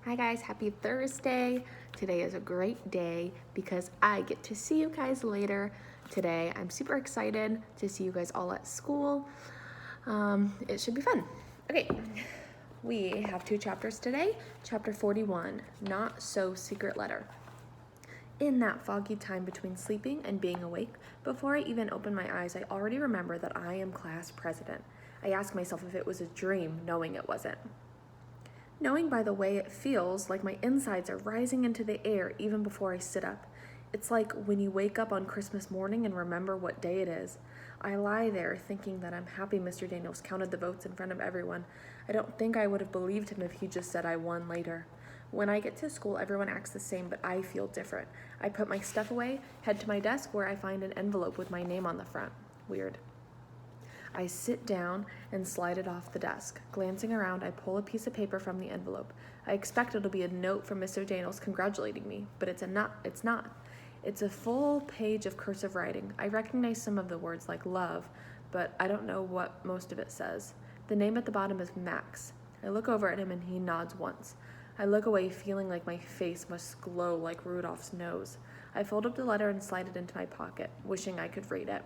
Hi guys, happy Thursday. Today is a great day because I get to see you guys later today. I'm super excited to see you guys all at school. It should be fun. Okay, we have 2 chapters today. Chapter 41, Not So Secret Letter. In that foggy time between sleeping and being awake, before I even open my eyes, I already remember that I am class president. I ask myself if it was a dream, knowing it wasn't. Knowing by the way it feels like my insides are rising into the air even before I sit up. It's like when you wake up on Christmas morning and remember what day it is. I lie there thinking that I'm happy Mr. Daniels counted the votes in front of everyone. I don't think I would have believed him if he just said I won later. When I get to school, everyone acts the same, but I feel different. I put my stuff away, head to my desk where I find an envelope with my name on the front. Weird. I sit down and slide it off the desk. Glancing around, I pull a piece of paper from the envelope. I expect it'll be a note from Mr. Daniels congratulating me, but it's not. It's a full page of cursive writing. I recognize some of the words like love, but I don't know what most of it says. The name at the bottom is Max. I look over at him and he nods once. I look away, feeling like my face must glow like Rudolph's nose. I fold up the letter and slide it into my pocket, wishing I could read it.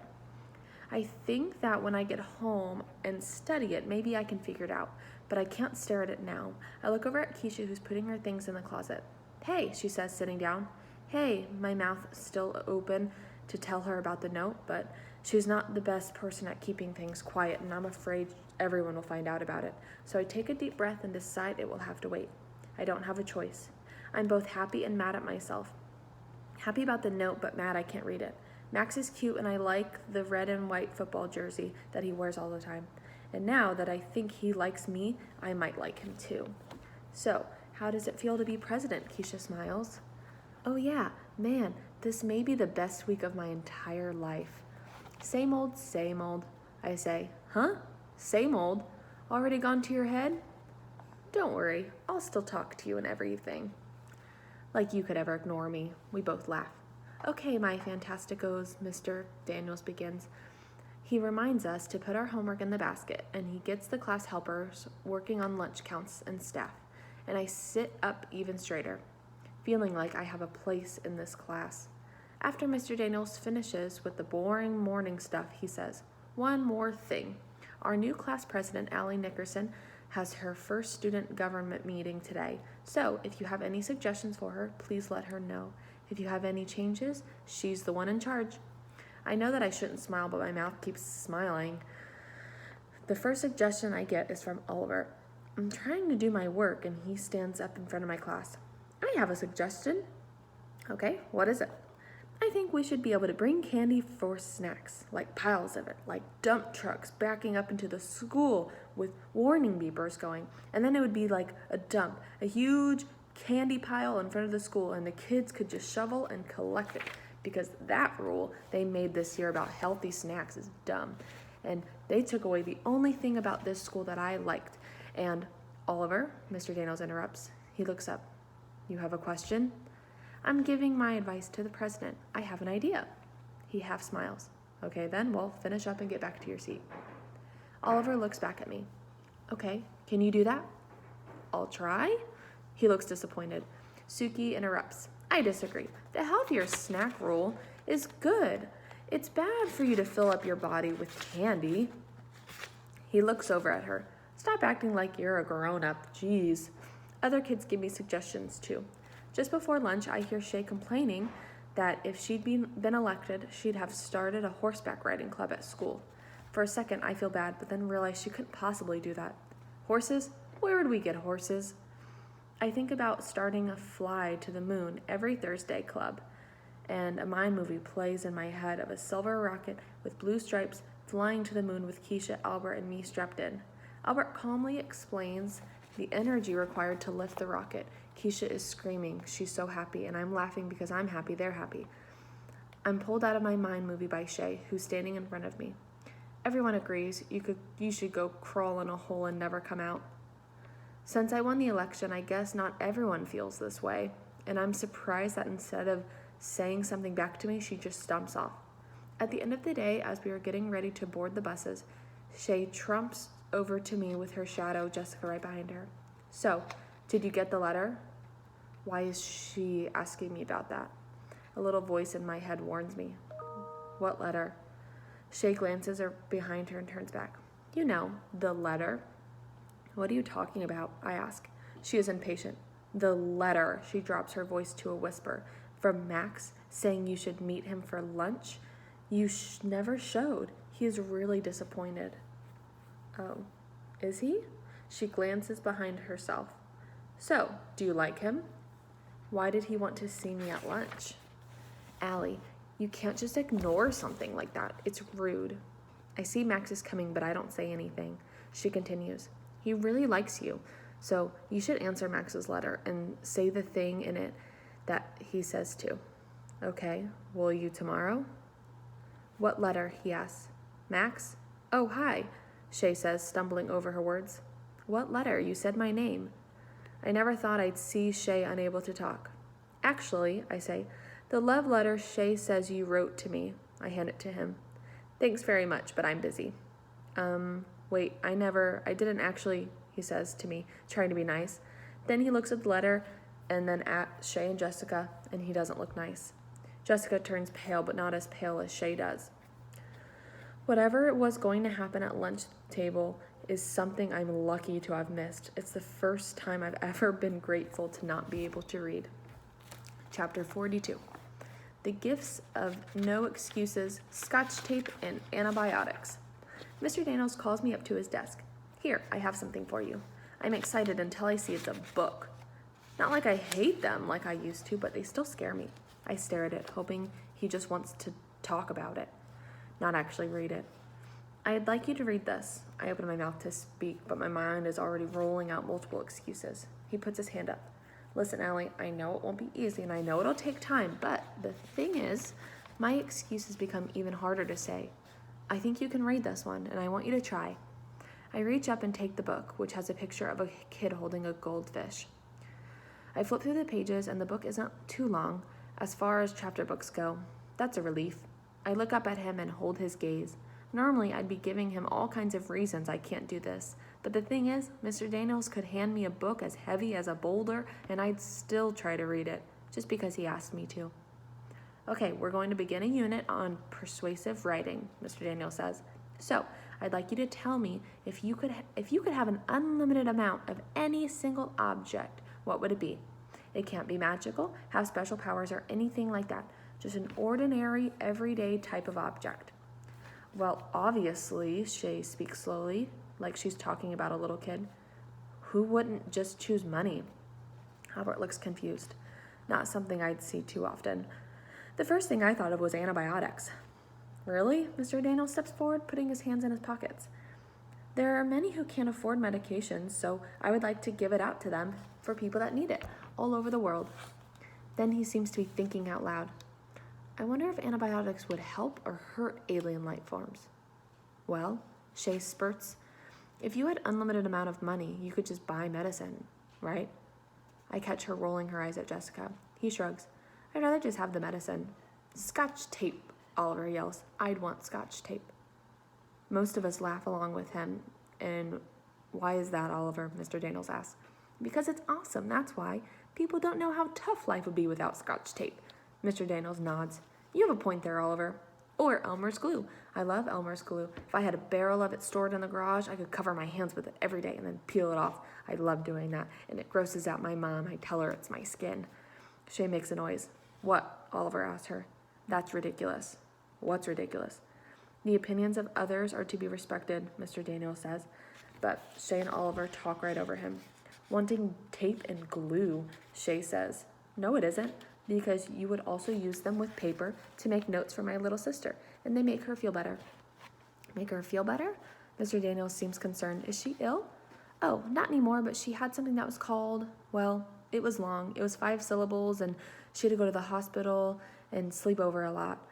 I think that when I get home and study it, maybe I can figure it out, but I can't stare at it now. I look over at Keisha, who's putting her things in the closet. Hey, she says, sitting down. Hey, my mouth still open to tell her about the note, but she's not the best person at keeping things quiet, and I'm afraid everyone will find out about it. So I take a deep breath and decide it will have to wait. I don't have a choice. I'm both happy and mad at myself. Happy about the note, but mad I can't read it. Max is cute and I like the red and white football jersey that he wears all the time. And now that I think he likes me, I might like him too. So, how does it feel to be president? Keisha smiles. Oh yeah, man, this may be the best week of my entire life. Same old, I say. Huh? Same old? Already gone to your head? Don't worry, I'll still talk to you and everything. Like you could ever ignore me. We both laugh. Okay, my fantasticos, Mr. Daniels begins. He reminds us to put our homework in the basket, and he gets the class helpers working on lunch counts and staff, and I sit up even straighter, feeling like I have a place in this class. After Mr. Daniels finishes with the boring morning stuff, he says, one more thing. Our new class president, Allie Nickerson, has her first student government meeting today, so if you have any suggestions for her, please let her know. If you have any changes, she's the one in charge. I know that I shouldn't smile, but my mouth keeps smiling. The first suggestion I get is from Oliver. I'm trying to do my work, and he stands up in front of my class. I have a suggestion. Okay, what is it? I think we should be able to bring candy for snacks, like piles of it, like dump trucks backing up into the school with warning beepers going. And then it would be like a dump, a huge candy pile in front of the school, and the kids could just shovel and collect it, because that rule they made this year about healthy snacks is dumb. And they took away the only thing about this school that I liked. And Oliver, Mr. Daniels interrupts. He looks up. You have a question? I'm giving my advice to the president. I have an idea. He half smiles. Okay then, well, finish up and get back to your seat. Oliver looks back at me. Okay, can you do that? I'll try. He looks disappointed. Suki interrupts. I disagree. The healthier snack rule is good. It's bad for you to fill up your body with candy. He looks over at her. Stop acting like you're a grown-up. Jeez. Other kids give me suggestions too. Just before lunch, I hear Shay complaining that if she'd been elected, she'd have started a horseback riding club at school. For a second, I feel bad, but then realize she couldn't possibly do that. Horses? Where would we get horses? I think about starting a Fly to the Moon every Thursday club, and a mind movie plays in my head of a silver rocket with blue stripes flying to the moon with Keisha, Albert, and me strapped in. Albert calmly explains the energy required to lift the rocket. Keisha is screaming. She's so happy, and I'm laughing because I'm happy they're happy. I'm pulled out of my mind movie by Shay, who's standing in front of me. Everyone agrees you should go crawl in a hole and never come out. Since I won the election, I guess not everyone feels this way, and I'm surprised that instead of saying something back to me, she just stomps off. At the end of the day, as we are getting ready to board the buses, Shay trumps over to me with her shadow, Jessica, right behind her. So, Did you get the letter? Why is she asking me about that? A little voice in my head warns me. What letter? Shay glances behind her and turns back. You know, the letter. What are you talking about? I ask. She is impatient. The letter, she drops her voice to a whisper, from Max saying you should meet him for lunch. You never showed. He is really disappointed. Oh, is he? She glances behind herself. So, do you like him? Why did he want to see me at lunch? Allie, you can't just ignore something like that. It's rude. I see Max is coming, but I don't say anything. She continues. He really likes you, so you should answer Max's letter and say the thing in it that he says to. Okay, will you tomorrow? What letter? He asks. Max? Oh, hi, Shay says, stumbling over her words. What letter? You said my name. I never thought I'd see Shay unable to talk. Actually, I say, the love letter Shay says you wrote to me. I hand it to him. Thanks very much, but I'm busy. Wait, I didn't actually, he says to me, trying to be nice. Then he looks at the letter and then at Shay and Jessica, and he doesn't look nice. Jessica turns pale, but not as pale as Shay does. Whatever was going to happen at lunch table is something I'm lucky to have missed. It's the first time I've ever been grateful to not be able to read. Chapter 42. The gifts of no excuses, scotch tape, and antibiotics. Mr. Daniels calls me up to his desk. Here, I have something for you. I'm excited until I see it's a book. Not like I hate them like I used to, but they still scare me. I stare at it, hoping he just wants to talk about it, not actually read it. I'd like you to read this. I open my mouth to speak, but my mind is already rolling out multiple excuses. He puts his hand up. Listen, Allie, I know it won't be easy, and I know it'll take time, but the thing is, my excuses become even harder to say. I think you can read this one, and I want you to try. I reach up and take the book, which has a picture of a kid holding a goldfish. I flip through the pages, and the book isn't too long, as far as chapter books go. That's a relief. I look up at him and hold his gaze. Normally, I'd be giving him all kinds of reasons I can't do this. But the thing is, Mr. Daniels could hand me a book as heavy as a boulder, and I'd still try to read it, just because he asked me to. Okay, we're going to begin a unit on persuasive writing, Mr. Daniels says. So, I'd like you to tell me if you could have an unlimited amount of any single object, what would it be? It can't be magical, have special powers, or anything like that. Just an ordinary, everyday type of object. Well, obviously, Shay speaks slowly, like she's talking about a little kid. Who wouldn't just choose money? Albert looks confused. Not something I'd see too often. The first thing I thought of was antibiotics. Really? Mr. Daniels steps forward, putting his hands in his pockets. There are many who can't afford medications, so I would like to give it out to them for people that need it, all over the world. Then he seems to be thinking out loud. I wonder if antibiotics would help or hurt alien life forms. Well, Shay spurts. If you had unlimited amount of money, you could just buy medicine, right? I catch her rolling her eyes at Jessica. He shrugs. I'd rather just have the medicine. Scotch tape, Oliver yells. I'd want scotch tape. Most of us laugh along with him. And why is that, Oliver? Mr. Daniels asks. Because it's awesome, that's why. People don't know how tough life would be without scotch tape. Mr. Daniels nods. You have a point there, Oliver. Or Elmer's glue. I love Elmer's glue. If I had a barrel of it stored in the garage, I could cover my hands with it every day and then peel it off. I love doing that, and it grosses out my mom. I tell her it's my skin. Shay makes a noise. What? Oliver asks her. That's ridiculous. What's ridiculous? The opinions of others are to be respected, Mr. Daniels says. But Shay and Oliver talk right over him. Wanting tape and glue, Shay says. No, it isn't. Because you would also use them with paper to make notes for my little sister, and they make her feel better. Make her feel better? Mr. Daniels seems concerned. Is she ill? Oh, not anymore, but she had something that was called, well, it was long. It was 5 syllables, and she had to go to the hospital and sleep over a lot.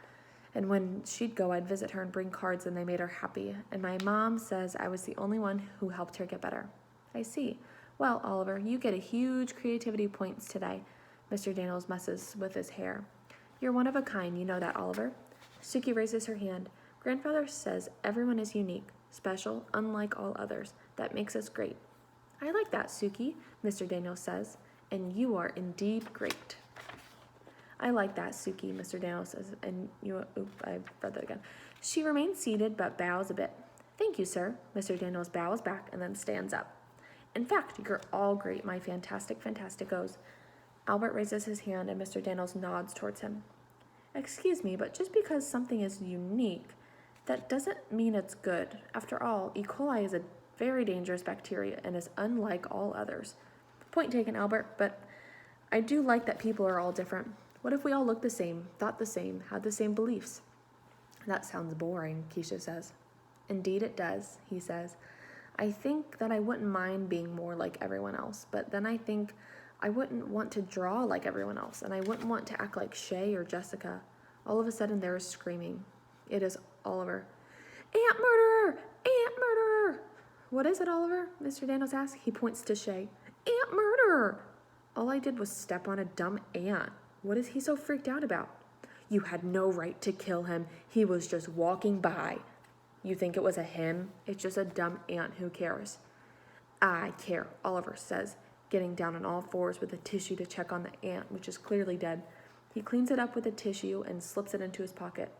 And when she'd go, I'd visit her and bring cards, and they made her happy. And my mom says I was the only one who helped her get better. I see. Well, Oliver, you get a huge creativity points today. Mr. Daniels messes with his hair. You're one of a kind, you know that, Oliver. Suki raises her hand. Grandfather says everyone is unique, special, unlike all others. That makes us great. I like that, Suki, Mr. Daniels says, and you are indeed great. I like that, Suki, Mr. Daniels says, and you, I read that again. She remains seated but bows a bit. Thank you, sir. Mr. Daniels bows back and then stands up. In fact, you're all great, my fantasticos. Albert raises his hand and Mr. Daniels nods towards him. Excuse me, but just because something is unique, that doesn't mean it's good. After all, E. coli is a very dangerous bacteria and is unlike all others. Point taken, Albert, but I do like that people are all different. What if we all looked the same, thought the same, had the same beliefs? That sounds boring, Keisha says. Indeed it does, he says. I think that I wouldn't mind being more like everyone else, but then I think I wouldn't want to draw like everyone else, and I wouldn't want to act like Shay or Jessica. All of a sudden there is screaming. It is Oliver. Ant murderer! Ant murderer! What is it, Oliver? Mr. Daniels asks. He points to Shay. Ant murderer! All I did was step on a dumb ant. What is he so freaked out about? You had no right to kill him. He was just walking by. You think it was a him? It's just a dumb ant. Who cares? I care, Oliver says, getting down on all fours with a tissue to check on the ant, which is clearly dead. He cleans it up with a tissue and slips it into his pocket.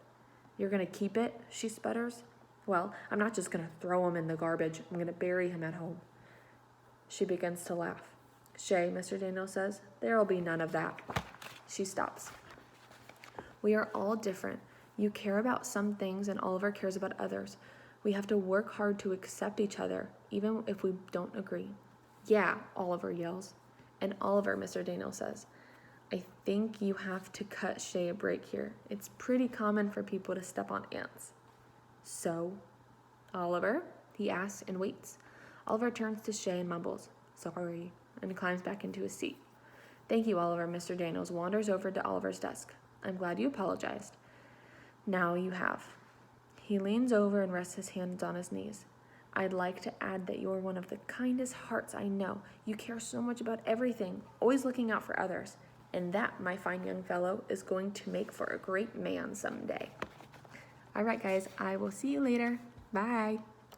You're gonna keep it? She sputters. Well, I'm not just gonna throw him in the garbage. I'm gonna bury him at home. She begins to laugh. Shay, Mr. Daniels says, there'll be none of that. She stops. We are all different. You care about some things and Oliver cares about others. We have to work hard to accept each other, even if we don't agree. Yeah, Oliver yells. And Oliver, Mr. Daniels says, I think you have to cut Shay a break here. It's pretty common for people to step on ants. So, Oliver? He asks and waits. Oliver turns to Shay and mumbles, sorry, and climbs back into his seat. Thank you, Oliver. Mr. Daniels wanders over to Oliver's desk. I'm glad you apologized. Now you have. He leans over and rests his hands on his knees. I'd like to add that you're one of the kindest hearts I know. You care so much about everything, always looking out for others. And that, my fine young fellow, is going to make for a great man someday. All right, guys, I will see you later. Bye.